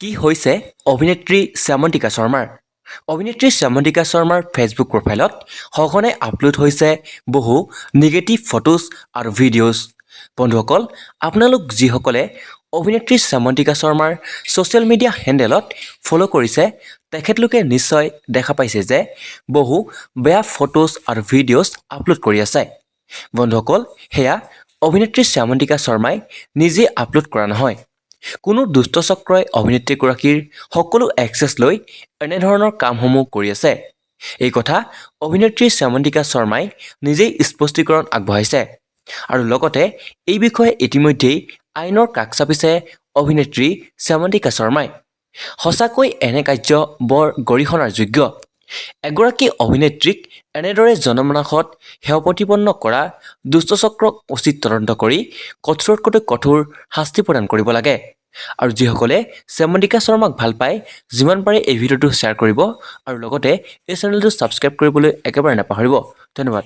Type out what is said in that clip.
কি হৈছে অভিনেত্ৰী শ্যামন্তিকা শৰ্মাৰ অভিনেত্ৰী শ্যামন্তিকা শৰ্মাৰ ফেচবুক প্ৰফাইলত সঘনাই আপলোড হৈছে বহু নিগেটিভ ফটোজ আৰু ভিডিঅ'জ বন্ধুসকল আপোনালোক যিসকলে অভিনেত্ৰী শ্যামন্তিকা শৰ্মাৰ ছ'চিয়েল মিডিয়া হেণ্ডেলত ফ'ল' কৰিছে তেখেতলোকে নিশ্চয় দেখা পাইছে যে বহু বেয়া ফটোজ আৰু ভিডিঅ'জ আপলোড কৰি আছে বন্ধুসকল সেয়া অভিনেত্ৰী শ্যামন্তিকা শৰ্মাই নিজে আপলোড কৰা নহয় কোনো দুষ্ট চক্ৰই অভিনেত্ৰীগৰাকীৰ সকলো এক্সেছ লৈ এনেধৰণৰ কামসমূহ কৰি আছে এই কথা অভিনেত্ৰী শ্যামন্তিকা শৰ্মাই নিজেই স্পষ্টীকৰণ আগবঢ়াইছে আৰু লগতে এই বিষয়ে ইতিমধ্যেই আইনৰ কাষ চাপিছে অভিনেত্ৰী শ্যামন্তিকা শৰ্মাই সঁচাকৈ এনে কাৰ্য বৰ গৰিহণাৰ যোগ্য এগৰাকী অভিনেত্ৰীক এনেদৰে জনমনাসত হেয় প্ৰতিপন্ন কৰা দুষ্টচক্ৰক উচিত তদন্ত কৰি কঠোৰতকৈ কঠোৰ শাস্তি প্ৰদান কৰিব লাগে আৰু যিসকলে শ্যামন্তিকা শৰ্মাক ভাল পায় যিমান পাৰে এই ভিডিঅ'টো শ্বেয়াৰ কৰিব আৰু লগতে এই চেনেলটো ছাবস্ক্ৰাইব কৰিবলৈ একেবাৰে নাপাহৰিব ধন্যবাদ